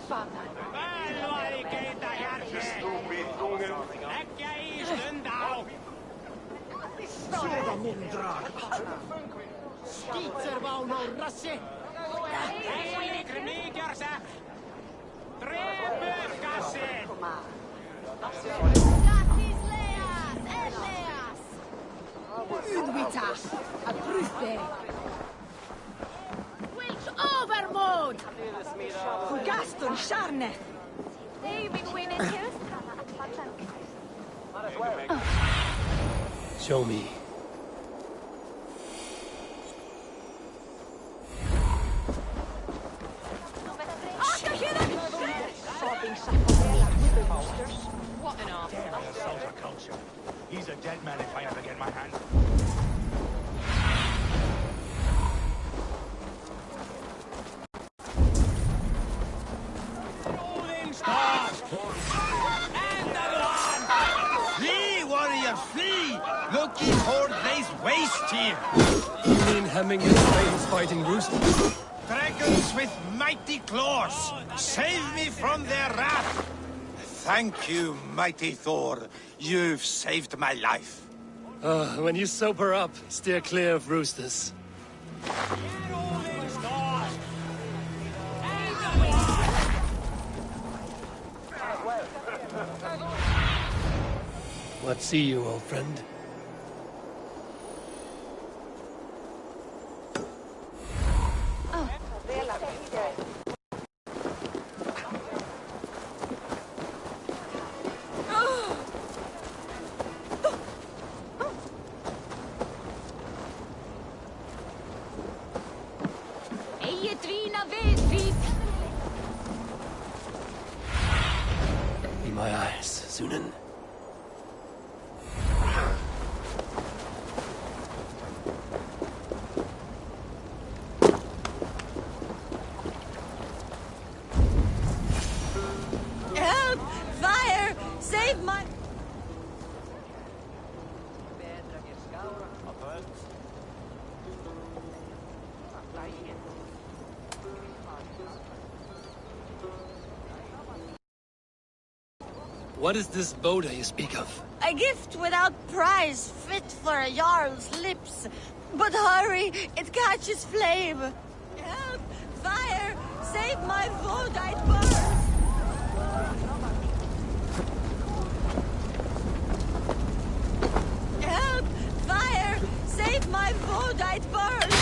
Vaikeita järkeä! Äkkiä istundau! Suoda mun draak! Skitservaunu rasse! Ei krimiikersa! Trepökkaset! Ydvita! A brüste! Wilch overmode! Gaston Charne! Show me. What an ass! Assault our culture. He's a dead man if I ever get my hand. Flee, warrior, flee! Looking for this waste here! You mean hemming in flames fighting roosters? Dragons with mighty claws! Save me from their wrath! Thank you, mighty Thor. You've saved my life. When you sober up, steer clear of roosters. What see you, old friend? Be my eyes, Sunan. Help! Fire! Save my... What is this Boda you speak of? A gift without price, fit for a Jarl's lips. But hurry, it catches flame. Help! Fire! Save my Vodite bird! Help! Fire! Save my Vodite bird!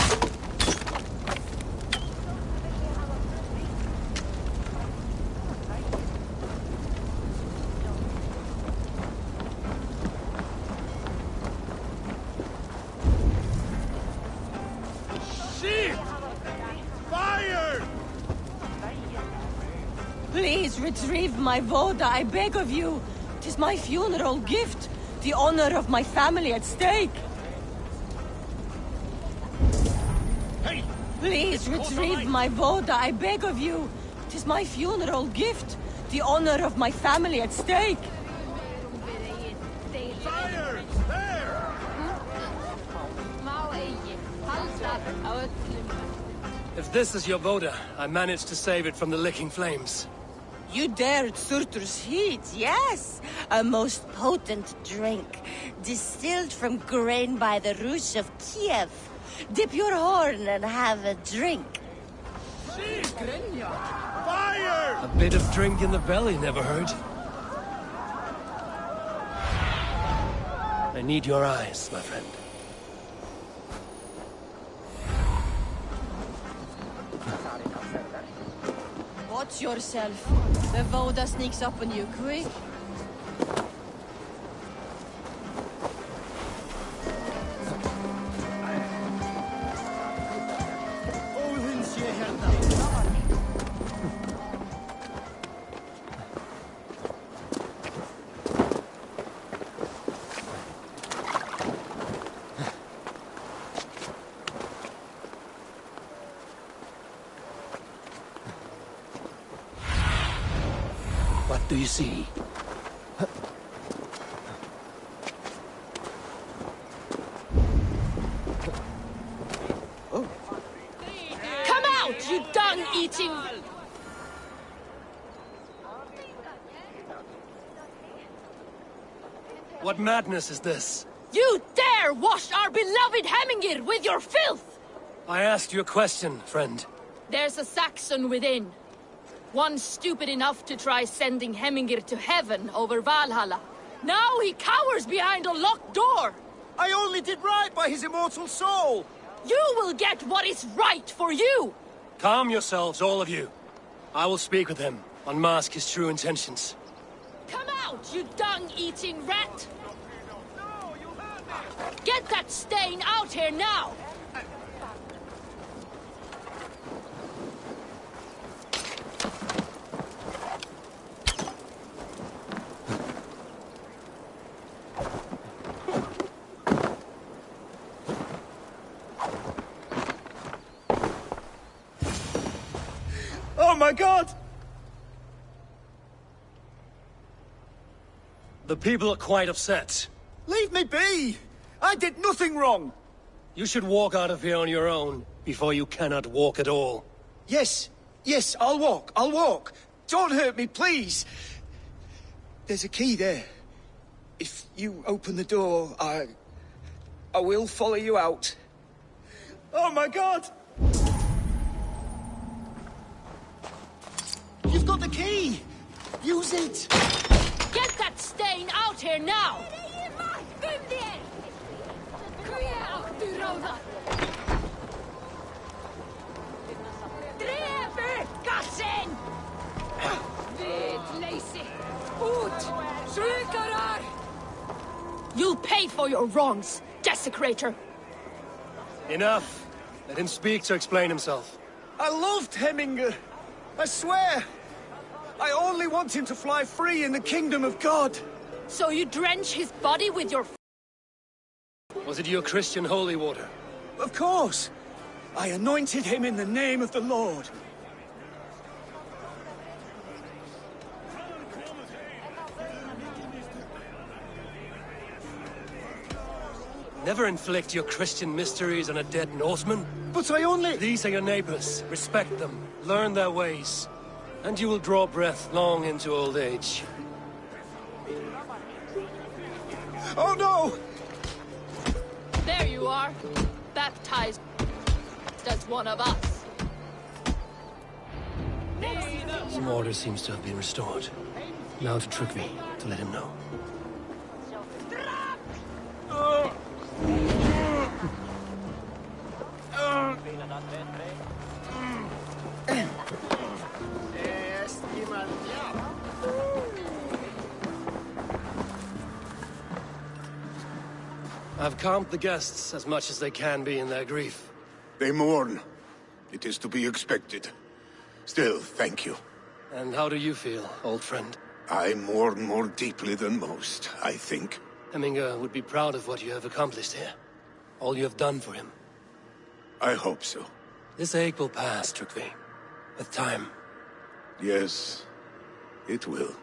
Please retrieve my Voda, I beg of you. 'Tis my funeral gift. The honor of my family at stake. Hey! Please retrieve my Voda, I beg of you. 'Tis my funeral gift. The honor of my family at stake. Fire! There! If this is your Voda, I managed to save it from the licking flames. You dared Surtur's heat, yes. A most potent drink. Distilled from grain by the Rus of Kiev. Dip your horn and have a drink. Fire! A bit of drink in the belly never hurt. I need your eyes, my friend. Watch yourself. The Voda sneaks up on you quick. What do you see? Come out, you dung-eating... What madness is this? You dare wash our beloved Hemingir with your filth! I asked you a question, friend. There's a Saxon within. One stupid enough to try sending Hemingir to heaven over Valhalla. Now he cowers behind a locked door! I only did right by his immortal soul! You will get what is right for you! Calm yourselves, all of you. I will speak with him, unmask his true intentions. Come out, you dung-eating rat! Get that stain out here now! Oh my god! The people are quite upset. Leave me be! I did nothing wrong! You should walk out of here on your own, before you cannot walk at all. Yes, I'll walk. Don't hurt me, please! There's a key there. If you open the door, I will follow you out. Oh my god! You've got the key! Use it! Get that stain out here now! You'll pay for your wrongs, desecrator! Enough. Let him speak to explain himself. I loved Hemingr. I swear. I only want him to fly free in the kingdom of God. So you drench his body with your... Was it your Christian holy water? Of course. I anointed him in the name of the Lord. Never inflict your Christian mysteries on a dead Norseman. But I only... These are your neighbors. Respect them. Learn their ways. And you will draw breath long into old age. Oh no! There you are. Baptized as one of us. Some order seems to have been restored. Now to Tryggvi, to let him know. I've calmed the guests as much as they can be in their grief. They mourn. It is to be expected. Still, thank you. And how do you feel, old friend? I mourn more deeply than most, I think. Hemingr would be proud of what you have accomplished here. All you have done for him. I hope so. This ache will pass, Tryggvi. With time. Yes, it will.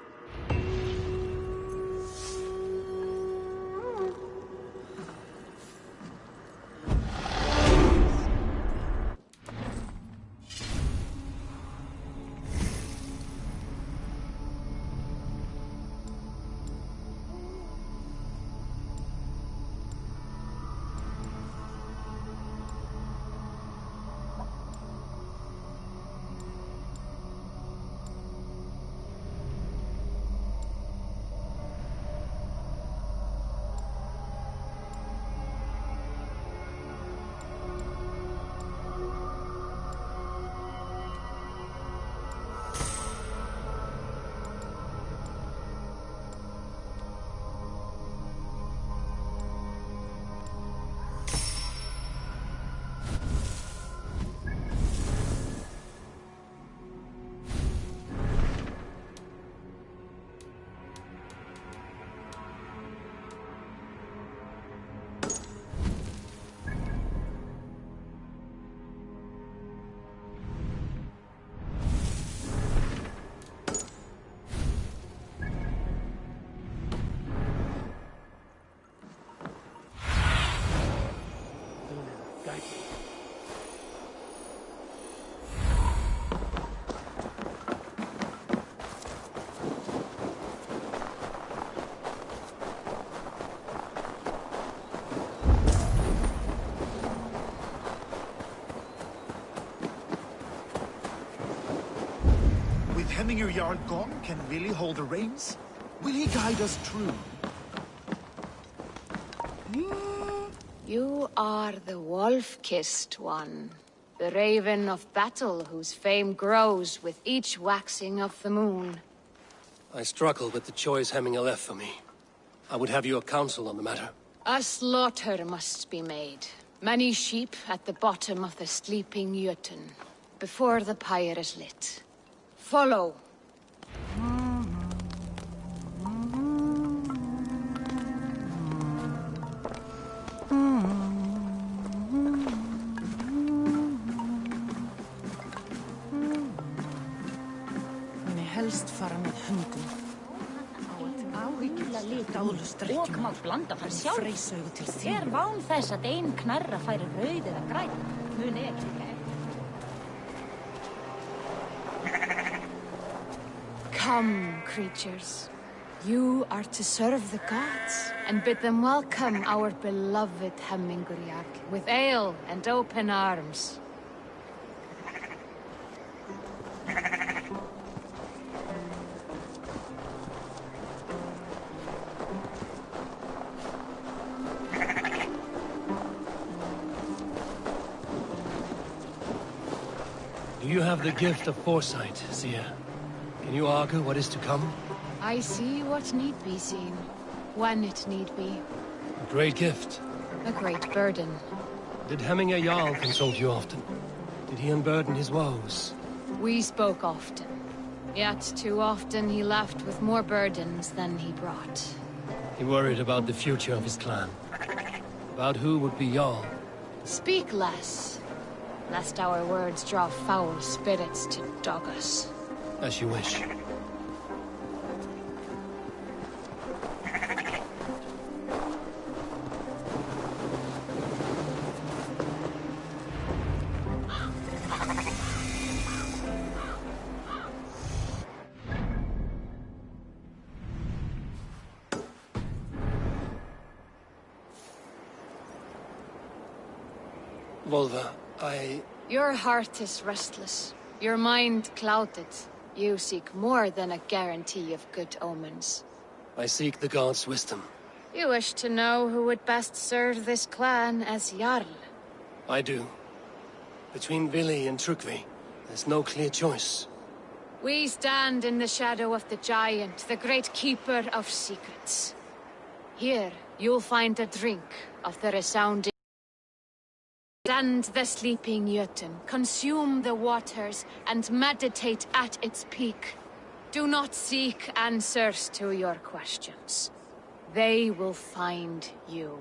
Hemminger Jarl gone, can Willie hold the reins? Will he guide us true? You are the wolf-kissed one. The raven of battle whose fame grows with each waxing of the moon. I struggle with the choice Hemminger left for me. I would have your counsel on the matter. A slaughter must be made. Many sheep at the bottom of the sleeping Jötun, before the pyre is lit. Follow. Helst fara með hundum. Áhyggjula lit og má blanda þar sjálf. Freysaugu til þín. Ván þess að ein knarra færi rauð eða græn. Mun ekki. Come, creatures. You are to serve the gods and bid them welcome our beloved Hemmingur Jarl with ale and open arms. You have the gift of foresight, Seer. Can you argue what is to come? I see what need be seen, when it need be. A great gift. A great burden. Did Hemminger Jarl consult you often? Did he unburden his woes? We spoke often. Yet too often he left with more burdens than he brought. He worried about the future of his clan. About who would be Jarl. Speak less, lest our words draw foul spirits to dog us. As you wish. Volva, Your heart is restless. Your mind clouded. You seek more than a guarantee of good omens. I seek the gods' wisdom. You wish to know who would best serve this clan as Jarl. I do. Between Vili and Trukvi, there's no clear choice. We stand in the shadow of the giant, the great keeper of secrets. Here, you'll find a drink of the resounding. Send the sleeping Jötun, consume the waters, and meditate at its peak. Do not seek answers to your questions. They will find you.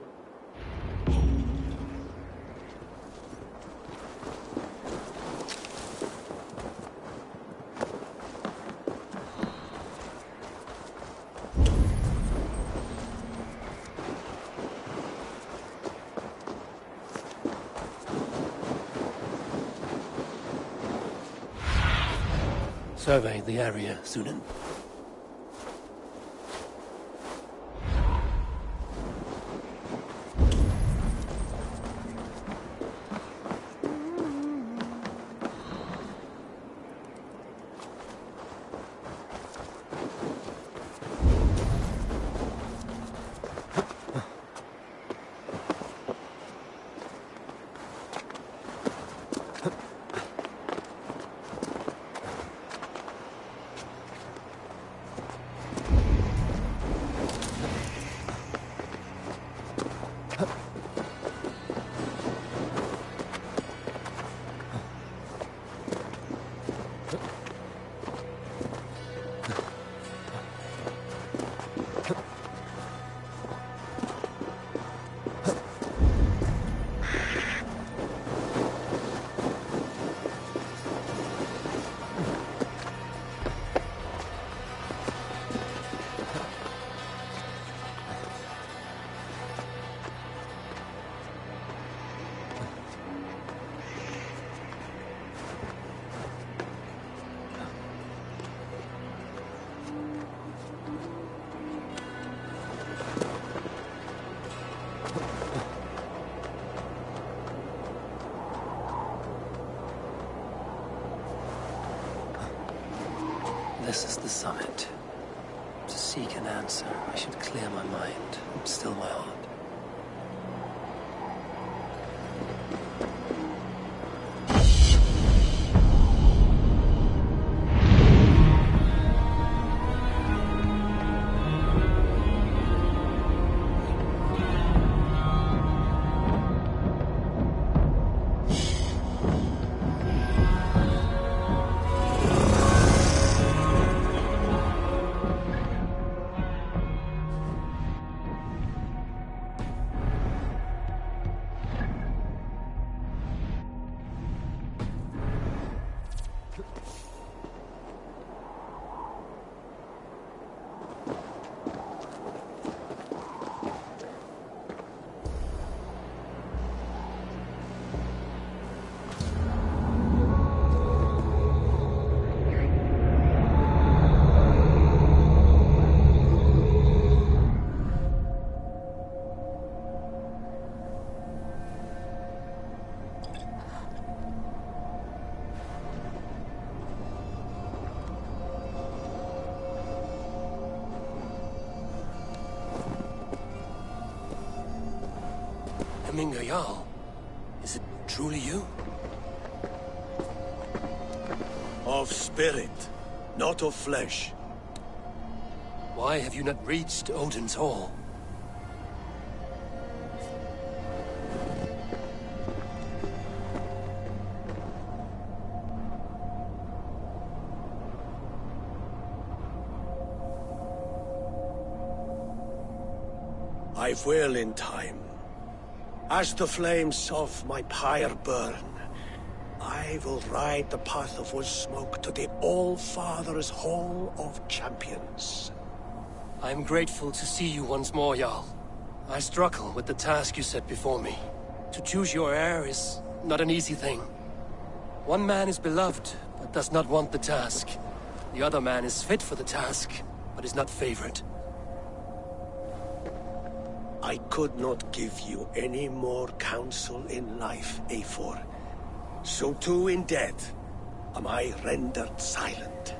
Survey the area, Sunan. This is the summit. To seek an answer, I should clear my mind and still my heart. Jarl, is it truly you? Of spirit, not of flesh. Why have you not reached Odin's Hall? I will in time. As the flames of my pyre burn, I will ride the path of wood smoke to the All-Father's Hall of Champions. I am grateful to see you once more, Jarl. I struggle with the task you set before me. To choose your heir is not an easy thing. One man is beloved, but does not want the task. The other man is fit for the task, but is not favored. I could not give you any more counsel in life, Eivor. So too in death am I rendered silent.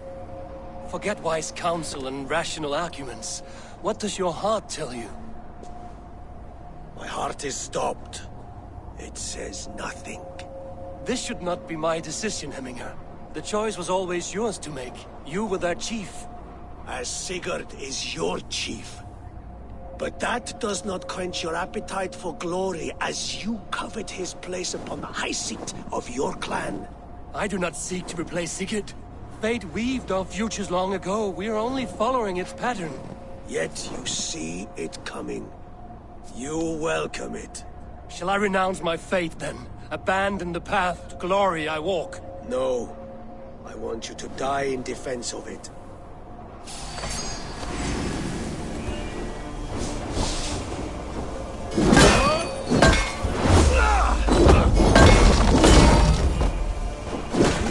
Forget wise counsel and rational arguments. What does your heart tell you? My heart is stopped. It says nothing. This should not be my decision, Hemminger. The choice was always yours to make. You were their chief. As Sigurd is your chief. But that does not quench your appetite for glory as you covet his place upon the high seat of your clan. I do not seek to replace Sigurd. Fate weaved our futures long ago. We are only following its pattern. Yet you see it coming. You welcome it. Shall I renounce my fate, then? Abandon the path to glory I walk? No. I want you to die in defense of it.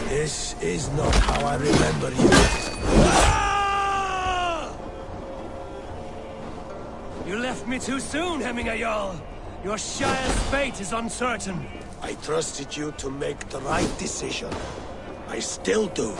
This is not how I remember you. You left me too soon, Hemminger Jarl. Your Shire's fate is uncertain. I trusted you to make the right decision. I still do.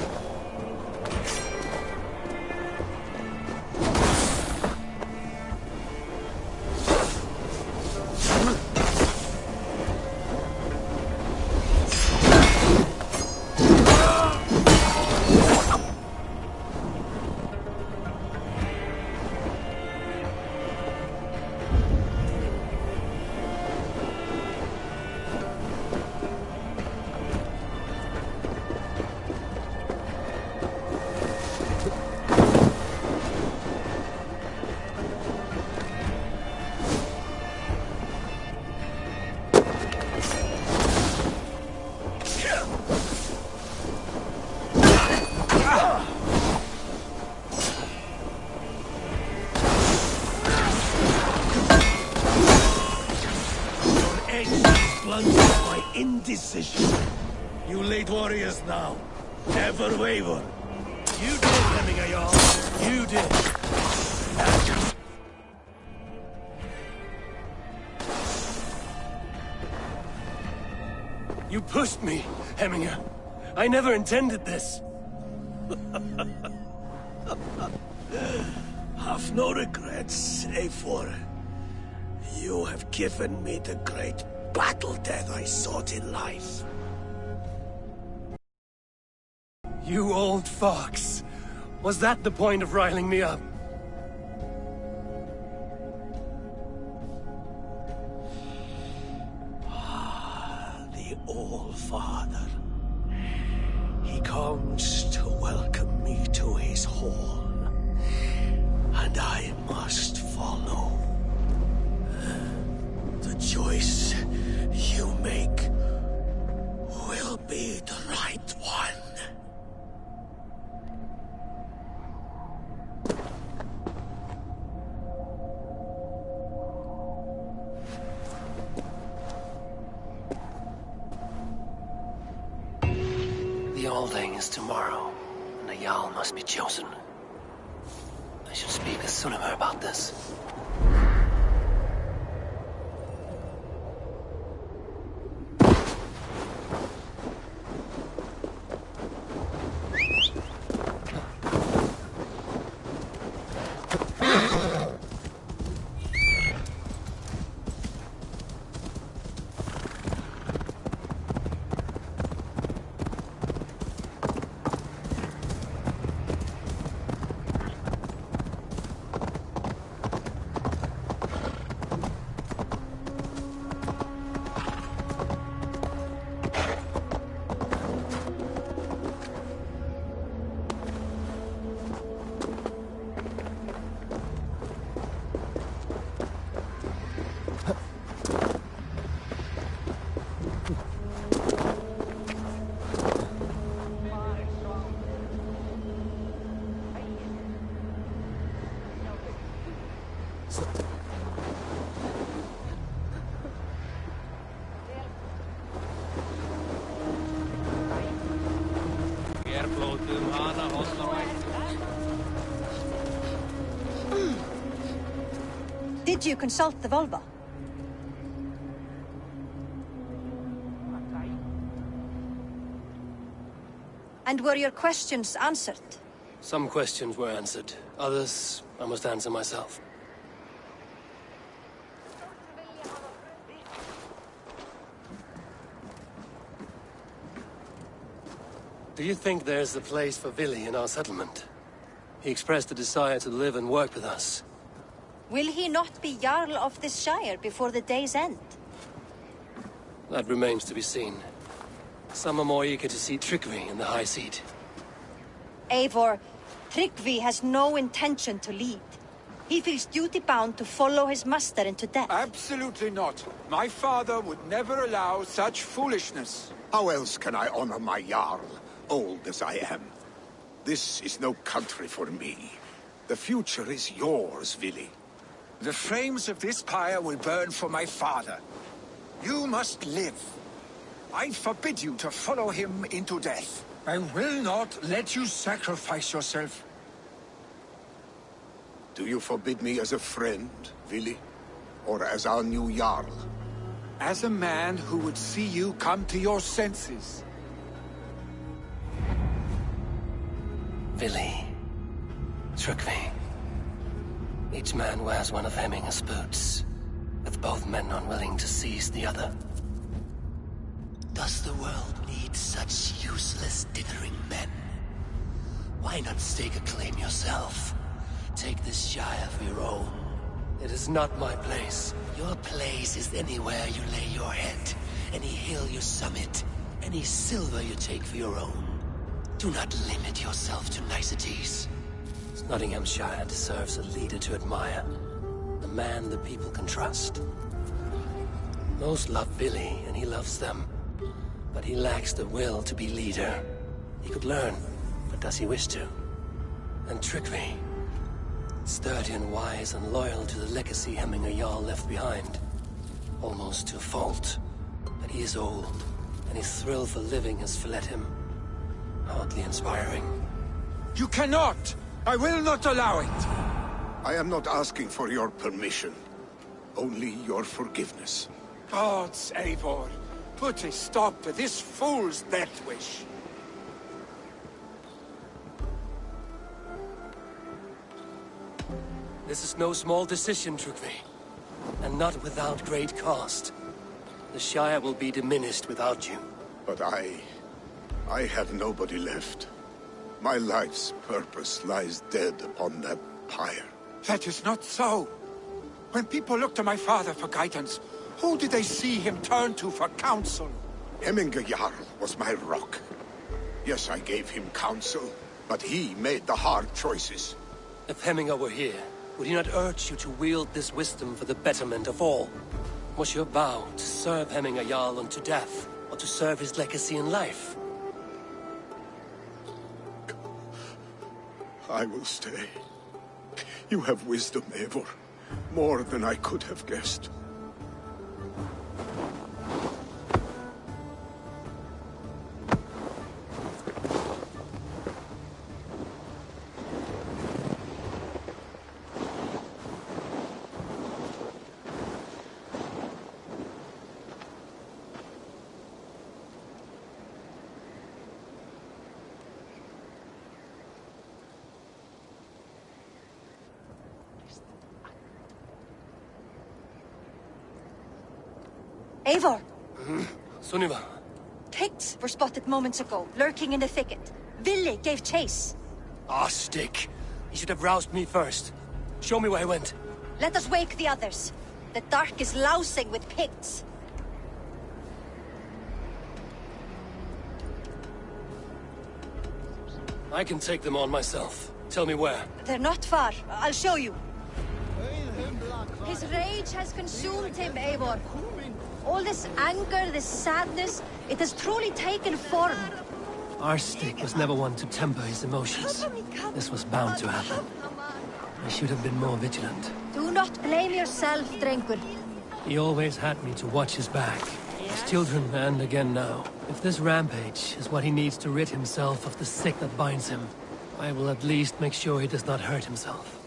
Indecision. You late warriors now. Never waver. You did, Hemminger Jarl. You did. You pushed me, Hemminger. I never intended this. have no regrets, Eivor. You have given me the great battle death I sought in life. You old fox! Was that the point of riling me up? The All-Father. He comes to welcome me to his hall, and I must follow. The choice you make will be the right one. The Alding is tomorrow, and a Jarl must be chosen. I should speak with Sunnema about this. Did you consult the Volva? And were your questions answered? Some questions were answered. Others, I must answer myself. Do you think there's a place for Vili in our settlement? He expressed a desire to live and work with us. Will he not be Jarl of this Shire before the day's end? That remains to be seen. Some are more eager to see Tryggvi in the high seat. Eivor, Tryggvi has no intention to lead. He feels duty-bound to follow his master into death. Absolutely not. My father would never allow such foolishness. How else can I honor my Jarl, old as I am? This is no country for me. The future is yours, Vili. The flames of this pyre will burn for my father. You must live. I forbid you to follow him into death. I will not let you sacrifice yourself. Do you forbid me as a friend, Vili? Or as our new Jarl? As a man who would see you come to your senses. Vili. Tryggvi. Each man wears one of Hemminger's boots, with both men unwilling to seize the other. Does the world need such useless dithering men? Why not stake a claim yourself? Take this Shire for your own. It is not my place. Your place is anywhere you lay your head, any hill you summit, any silver you take for your own. Do not limit yourself to niceties. Nottinghamshire deserves a leader to admire. A man the people can trust. Most love Vili, and he loves them. But he lacks the will to be leader. He could learn, but does he wish to? And Tryggvi. Sturdy and wise and loyal to the legacy Hemminger Jarl left behind. Almost to a fault. But he is old, and his thrill for living has fled him. Hardly inspiring. You cannot! I will not allow it! I am not asking for your permission. Only your forgiveness. Gods, Eivor, put a stop to this fool's death wish. This is no small decision, Trugvi. And not without great cost. The Shire will be diminished without you. But I have nobody left. My life's purpose lies dead upon that pyre. That is not so. When people look to my father for guidance, who did they see him turn to for counsel? Hemminge Jarl was my rock. Yes, I gave him counsel, but he made the hard choices. If Hemminge were here, would he not urge you to wield this wisdom for the betterment of all? Was your vow to serve Hemminge Jarl unto death, or to serve his legacy in life? I will stay. You have wisdom, Eivor. More than I could have guessed. Eivor! Sunniva. Picts were spotted moments ago, lurking in the thicket. Ville gave chase. Ah, stick. You should have roused me first. Show me where he went. Let us wake the others. The dark is lousing with Picts. I can take them on myself. Tell me where. They're not far. I'll show you. His rage has consumed him, Eivor. All this anger, this sadness, it has truly taken form. Our stick was never one to temper his emotions. This was bound to happen. I should have been more vigilant. Do not blame yourself, Drengur. He always had me to watch his back. As children, and again now. If this rampage is what he needs to rid himself of the sick that binds him, I will at least make sure he does not hurt himself.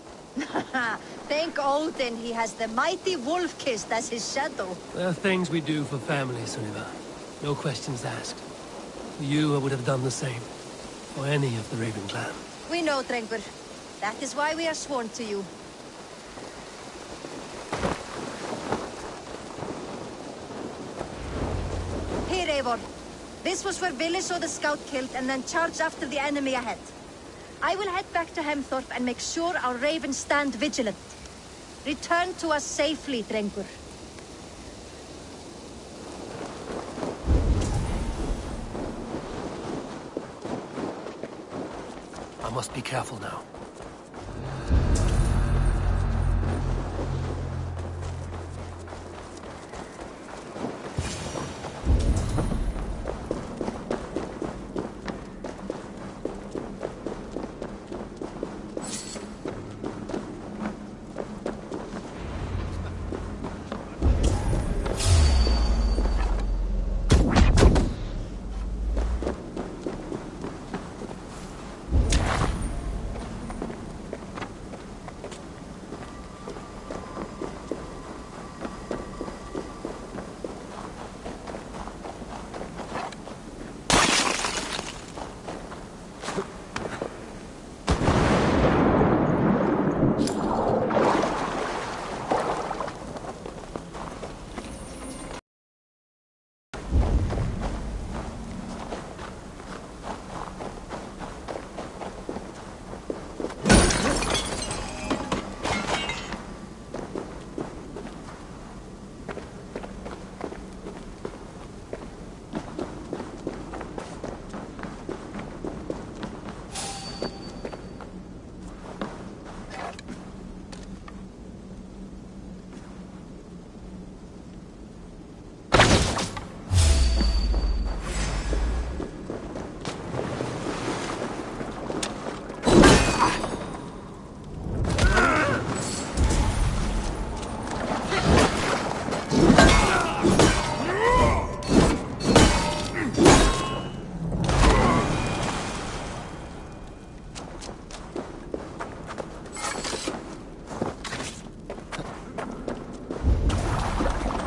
Thank Odin he has the mighty Wolf-Kissed as his shadow. There are things we do for family, Sunniva. No questions asked. For you, I would have done the same. For any of the Raven clan. We know, Drengur. That is why we are sworn to you. Here, Eivor. This was where Ville saw the scout killed and then charged after the enemy ahead. I will head back to Hemthorpe and make sure our ravens stand vigilant. Return to us safely, Drengur. I must be careful now.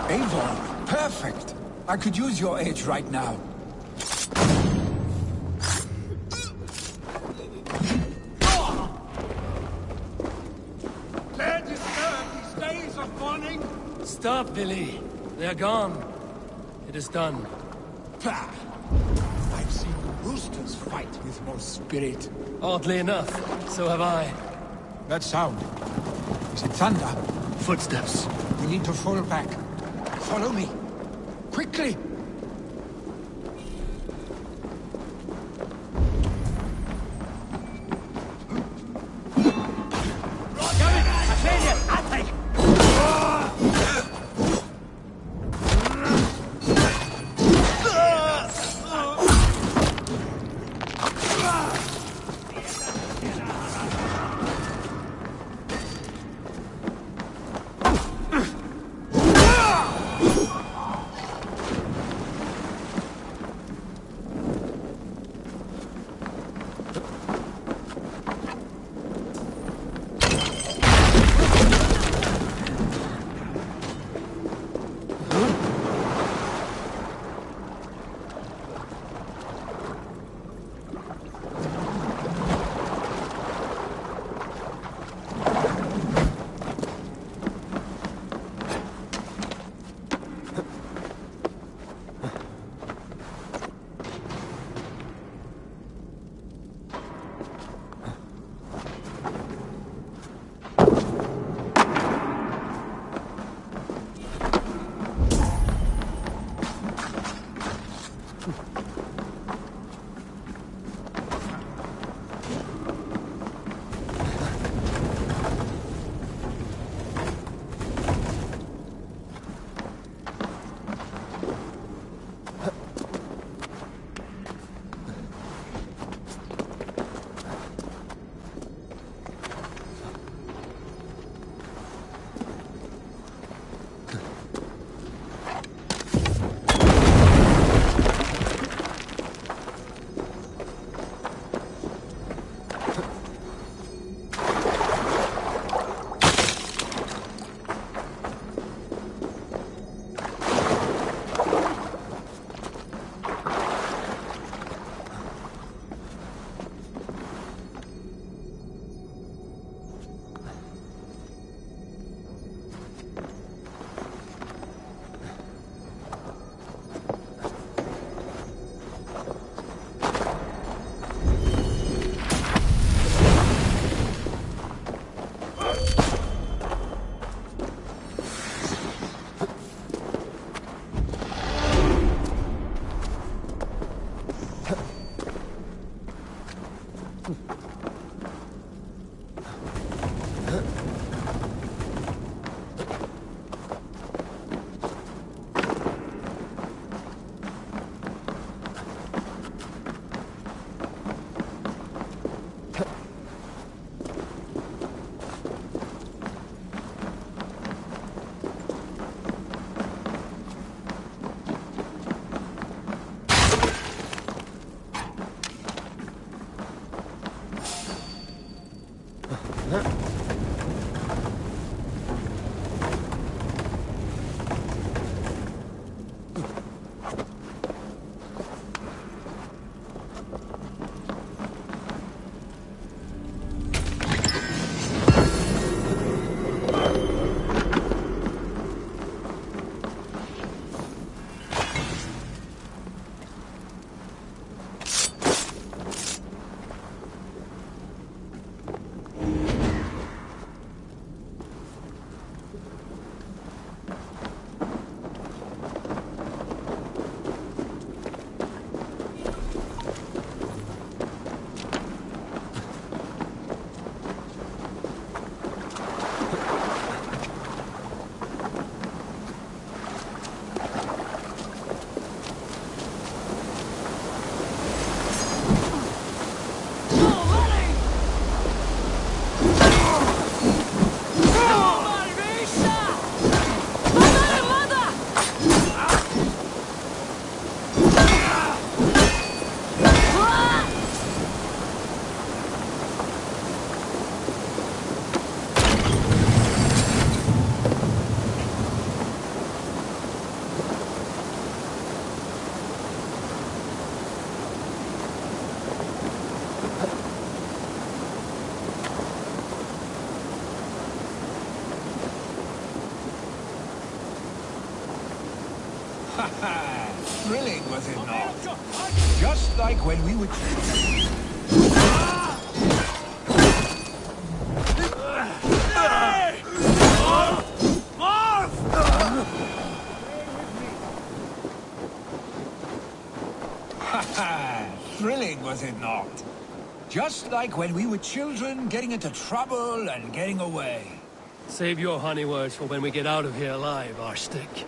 Eivor, perfect. I could use your aid right now. Let Stop, Billy. They're gone. It is done. Pah! I've seen roosters fight with more spirit. Oddly enough, so have I. That sound. Is it thunder? Footsteps. We need to fall back. Follow me. Quickly! thrilling, was it not? Just like when we were... Thrilling, was it not? Just like when we were children, getting into trouble and getting away. Save your honey words for when we get out of here alive, Arstick.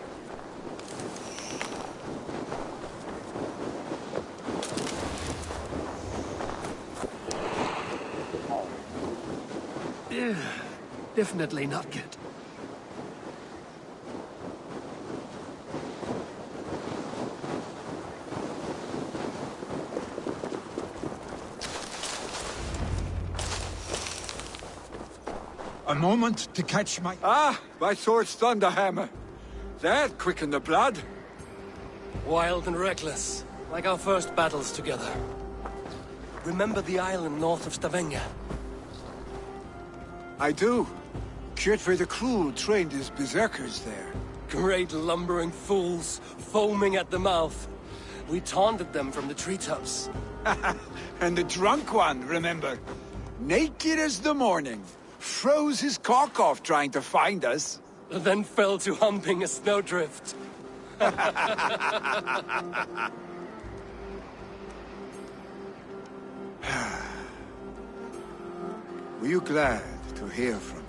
Definitely not good. A moment to catch my... Ah, my sword's thunderhammer. That quickened the blood. Wild and reckless, like our first battles together. Remember the island north of Stavanger? I do. Kjotve the Cruel trained his berserkers there. Great lumbering fools, foaming at the mouth. We taunted them from the treetops. And the drunk one, remember? Naked as the morning. Froze his cock off trying to find us. Then fell to humping a snowdrift. Were you glad to hear from me?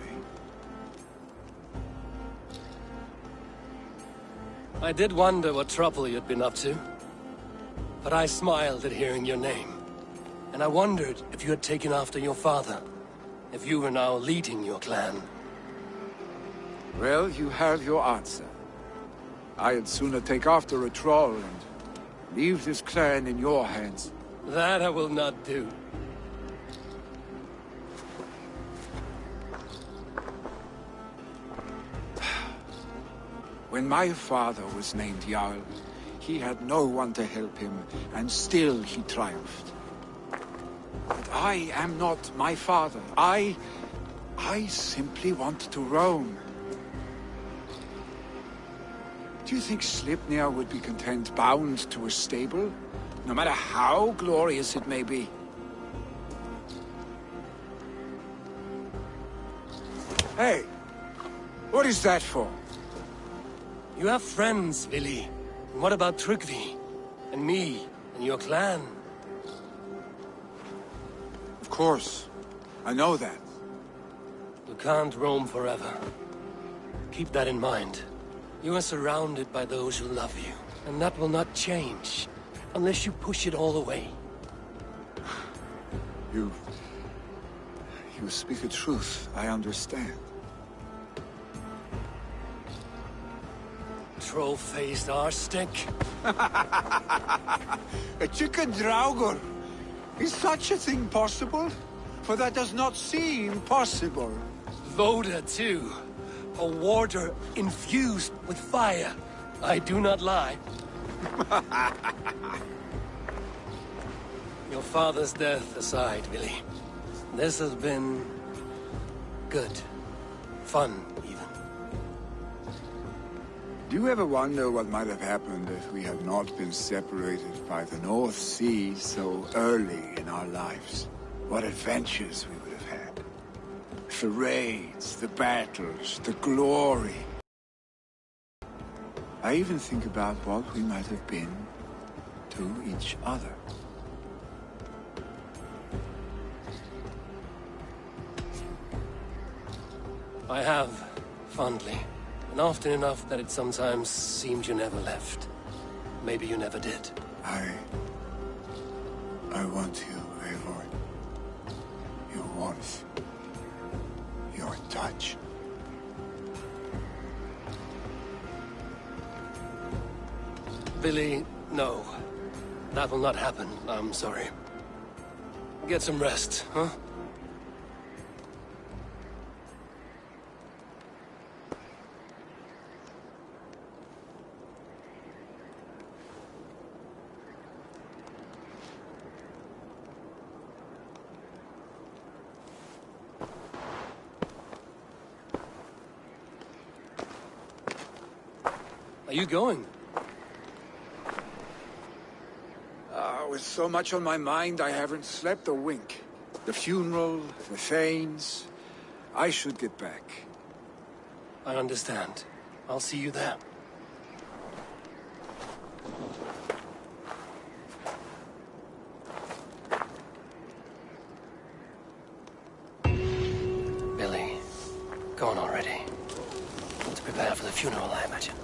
I did wonder what trouble you'd been up to. But I smiled at hearing your name. And I wondered if you had taken after your father. If you were now leading your clan. Well, you have your answer. I'd sooner take after a troll and leave this clan in your hands. That I will not do. When my father was named Jarl, he had no one to help him, and still he triumphed. But I am not my father. I simply want to roam. Do you think Sleipnir would be content bound to a stable? No matter how glorious it may be? Hey! What is that for? You have friends, Billy. And what about Tryggvi? And me? And your clan? Of course. I know that. You can't roam forever. Keep that in mind. You are surrounded by those who love you. And that will not change. Unless you push it all away. You speak the truth. I understand. Troll-faced arstick. A chicken draugr. Is such a thing possible? For that does not seem possible. Voda, too. A warder infused with fire. I do not lie. Your father's death aside, Billy. This has been... good. Fun, even. Do you ever wonder what might have happened if we had not been separated by the North Sea so early in our lives? What adventures we would have had. The raids, the battles, the glory. I even think about what we might have been to each other. I have, fondly. And often enough that it sometimes seemed you never left. Maybe you never did. I want you, Eivor. Your warmth. Your touch. Billy, no. That will not happen. I'm sorry. Get some rest, huh? Are you going? so much on my mind I haven't slept a wink. The funeral, the Thanes... I should get back. I understand. I'll see you there. Billy, gone already. To prepare for the funeral, I imagine.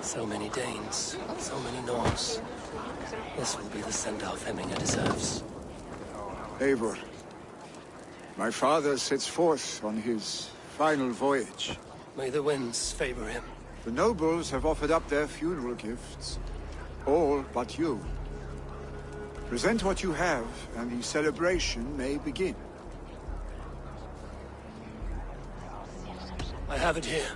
So many Danes, so many Norse. This will be the send-off Hemminger deserves. Eivor, my father sets forth on his final voyage. May the winds favor him. The nobles have offered up their funeral gifts. All but you. Present what you have, and the celebration may begin. I have it here.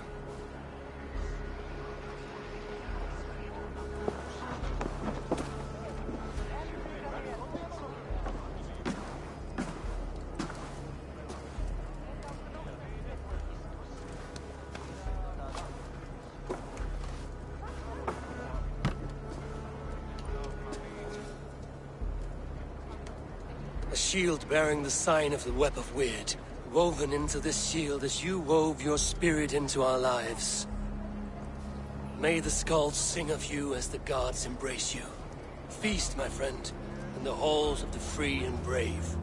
A shield bearing the sign of the Web of Weird. Woven into this shield as you wove your spirit into our lives. May the skalds sing of you as the gods embrace you. Feast, my friend, in the halls of the free and brave.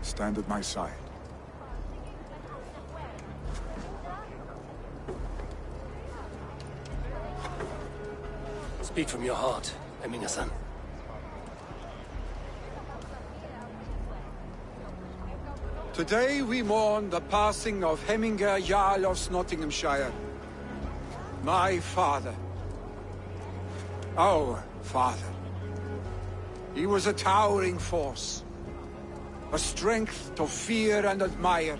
Stand at my side. Speak from your heart, Hemminger-san. Today we mourn the passing of Hemminger Jarl of Nottinghamshire. My father. Our father. He was a towering force. A strength to fear and admire.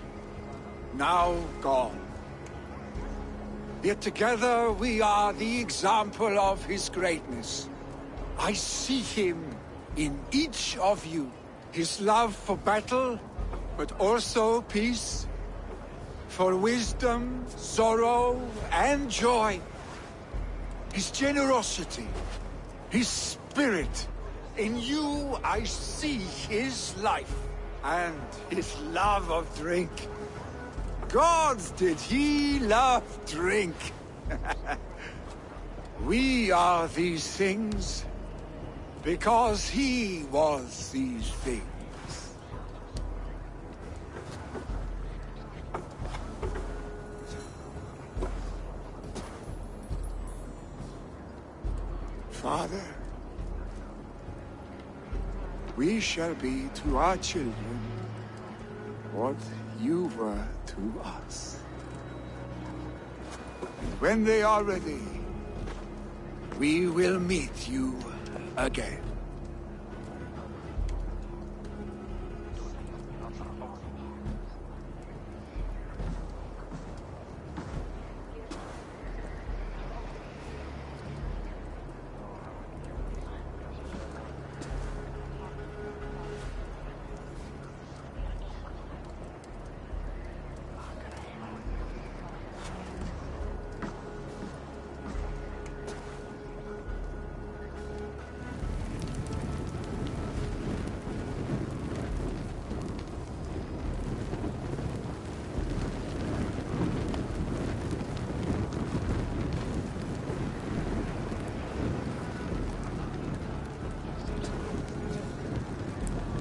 Now gone. Yet together we are the example of his greatness. I see him in each of you. His love for battle, but also peace. For wisdom, sorrow, and joy. His generosity, his spirit. In you I see his life, and his love of drink. Gods, did he love drink! We are these things because he was these things. Father, we shall be to our children what you were to us. And when they are ready, we will meet you again.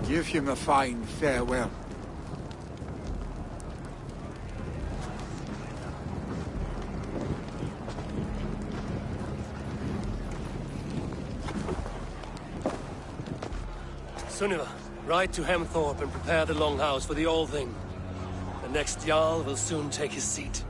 Give him a fine farewell. Sunniva, ride to Hemthorpe and prepare the Longhouse for the All Thing. The next Jarl will soon take his seat.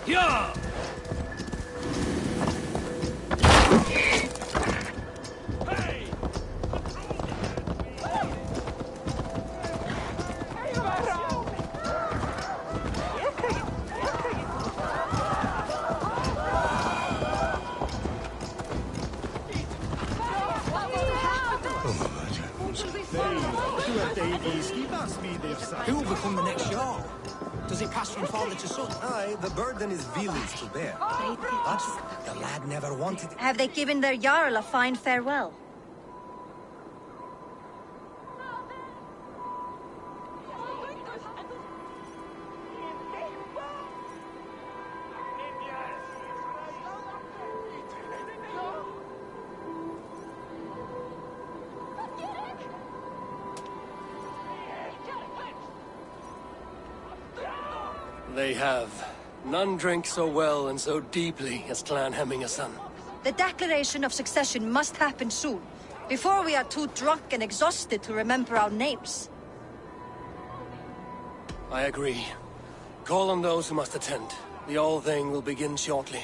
Yeah! Who will become the next Jarl? Does it pass from father to son? Aye, the burden is Vilin's to bear. But the lad never wanted it. Have they given their Jarl a fine farewell? They have. None drink so well and so deeply as Clan Hemmingason. The declaration of succession must happen soon, before we are too drunk and exhausted to remember our names. I agree. Call on those who must attend. The All Thing will begin shortly.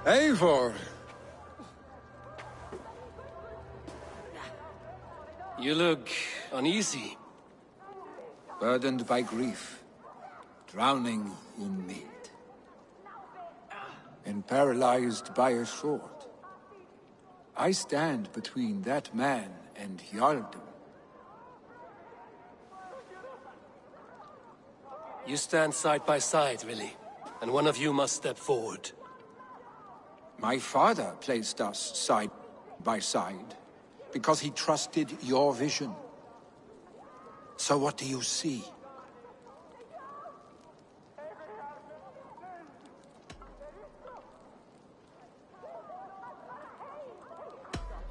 Eivor! You look uneasy. Burdened by grief, drowning in mead, and paralyzed by a sword. I stand between that man and Jarldom. You stand side by side, really, and one of you must step forward. My father placed us side by side because he trusted your vision. So what do you see?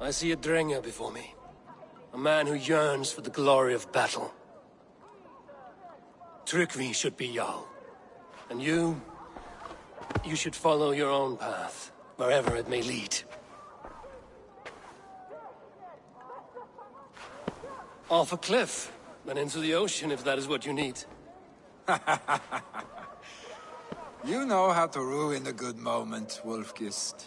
I see a Drenger before me. A man who yearns for the glory of battle. Tryggvi should be Jarl. And you should follow your own path, wherever it may lead. Off a cliff, then into the ocean if that is what you need. You know how to ruin a good moment, Wolfgist.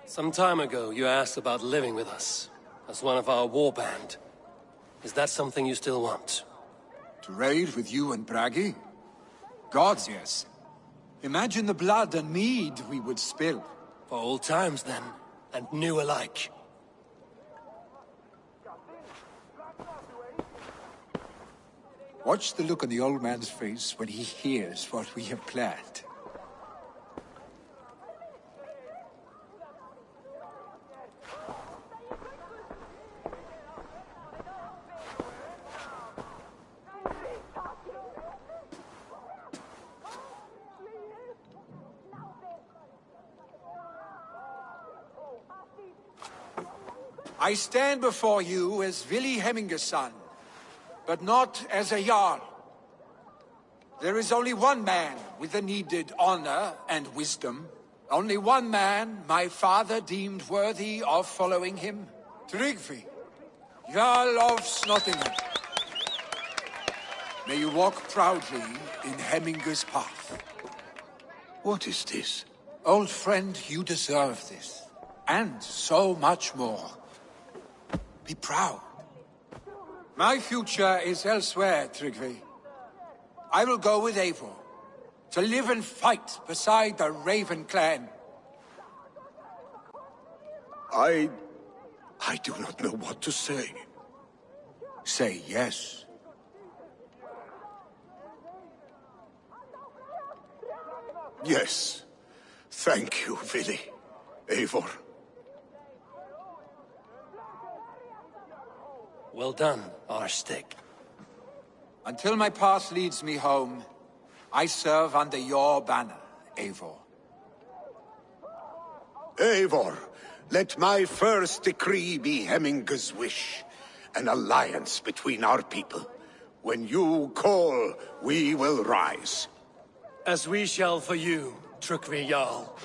Some time ago, you asked about living with us, as one of our warband. Is that something you still want? To raid with you and Bragi? Gods, yes. Imagine the blood and mead we would spill. For old times, then, and new alike. Watch the look on the old man's face when he hears what we have planned. I stand before you as Vili Hemmingason, but not as a Jarl. There is only one man with the needed honor and wisdom. Only one man my father deemed worthy of following him. Tryggvi, Jarl of Snottingham. May you walk proudly in Hemminga's path. What is this? Old friend, you deserve this. And so much more. Be proud. My future is elsewhere, Tryggvi. I will go with Eivor, to live and fight beside the Raven clan. I do not know what to say. Say yes. Yes. Thank you, Vili. Eivor. Well done, Arstig. Until my path leads me home, I serve under your banner, Eivor. Eivor, let my first decree be Hemminga's wish. An alliance between our people. When you call, we will rise. As we shall for you, Trukvi Jarl.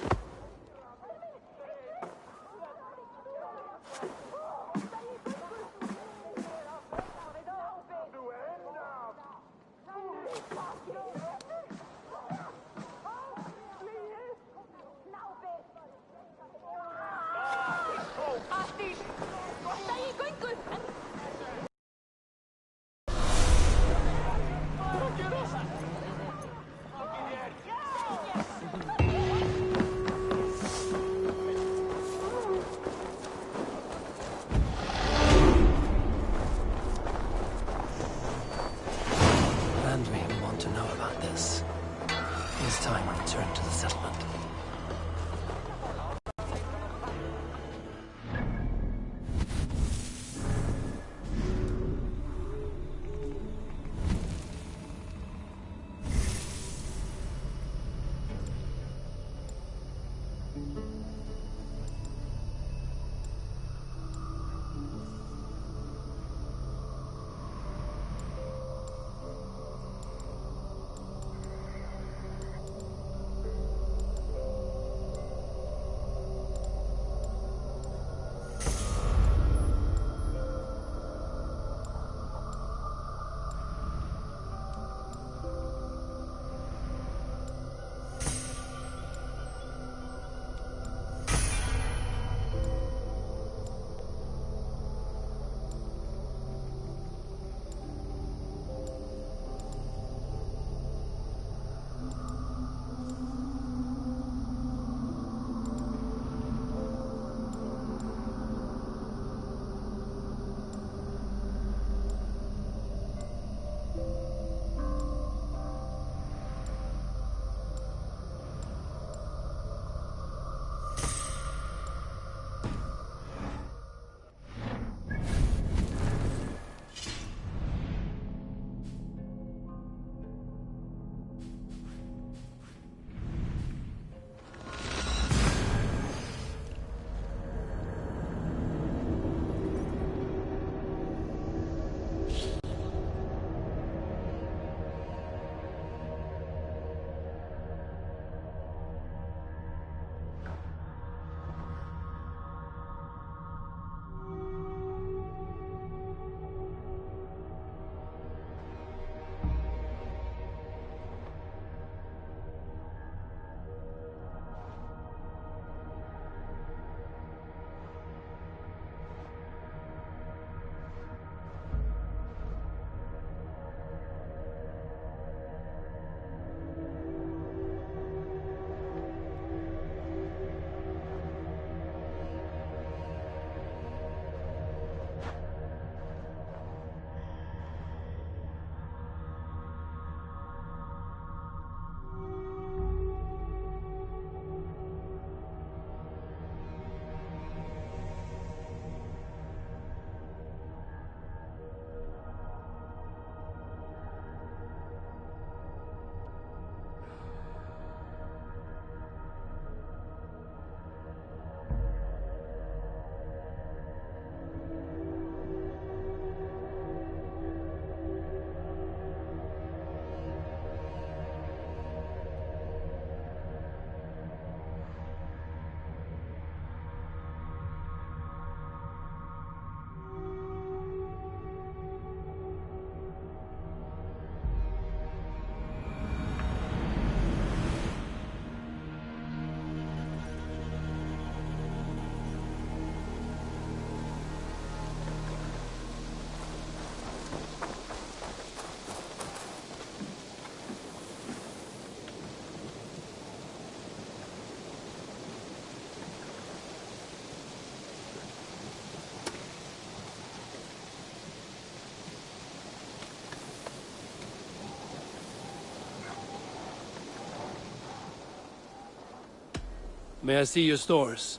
May I see your stores?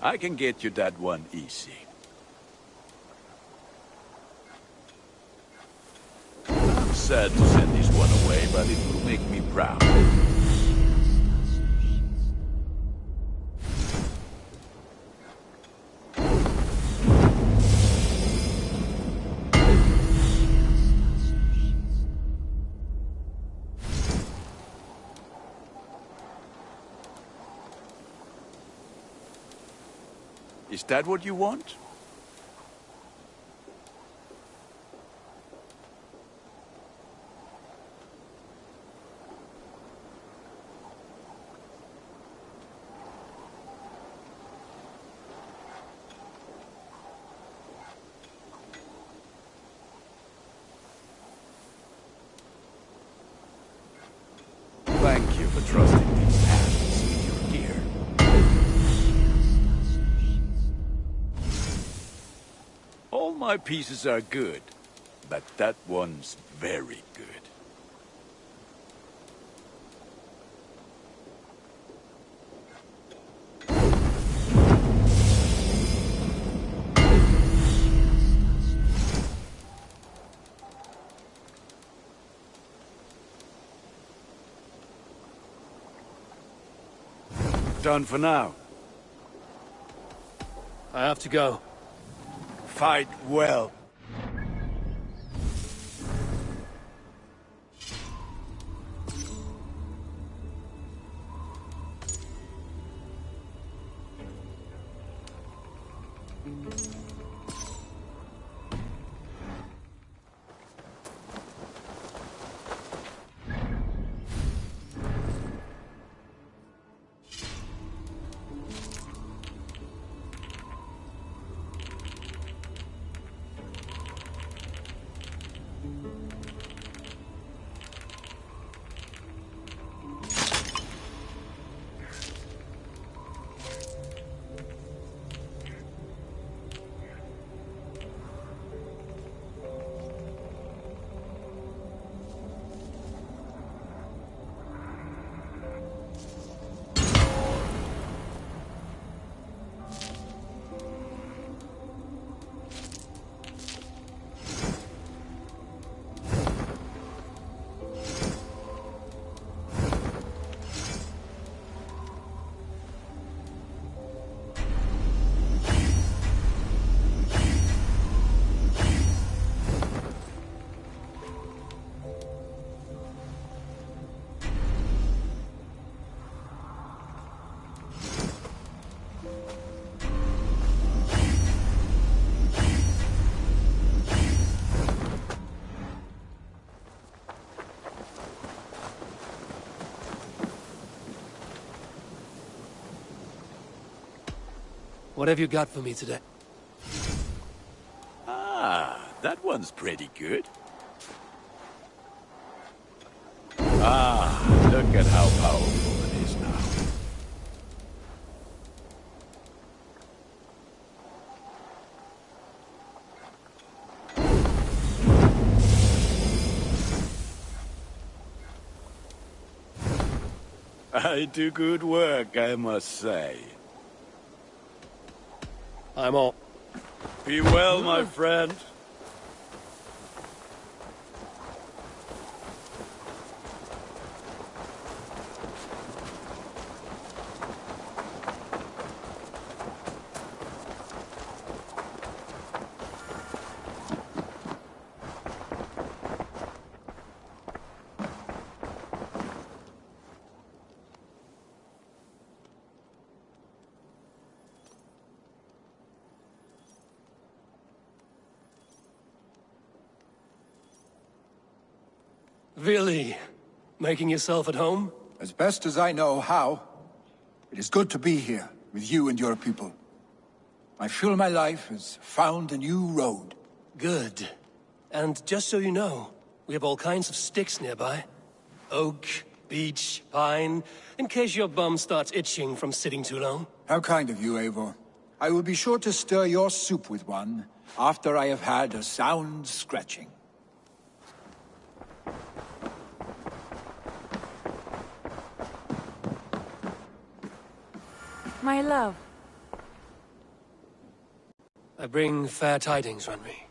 I can get you that one easy. I'm sad to send this one away, but it will make me proud. Is that what you want? Thank you for trusting these hands with your gear. All my pieces are good, but that one's very good. Done for now. I have to go. Fight well. What have you got for me today? Ah, that one's pretty good. Ah, look at how powerful it is now. I do good work, I must say. I'm all. Be well, my friend. Really? Making yourself at home? As best as I know how. It is good to be here, with you and your people. I feel my life has found a new road. Good. And just so you know, we have all kinds of sticks nearby. Oak, beech, pine, in case your bum starts itching from sitting too long. How kind of you, Eivor. I will be sure to stir your soup with one, after I have had a sound scratching. My love. I bring fair tidings, Renry.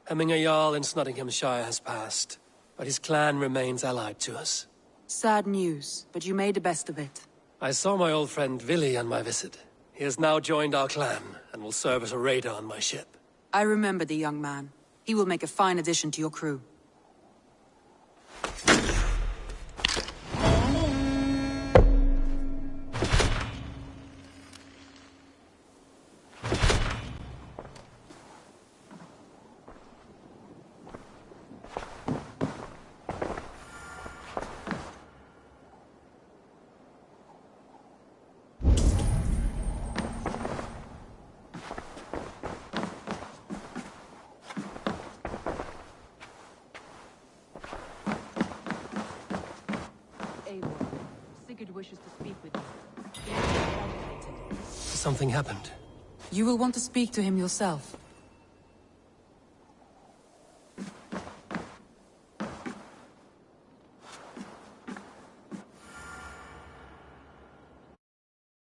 Hemminger Jarl in Nottinghamshire has passed, but his clan remains allied to us. Sad news, but you made the best of it. I saw my old friend Vili on my visit. He has now joined our clan, and will serve as a raider on my ship. I remember the young man. He will make a fine addition to your crew. Something happened. You will want to speak to him yourself.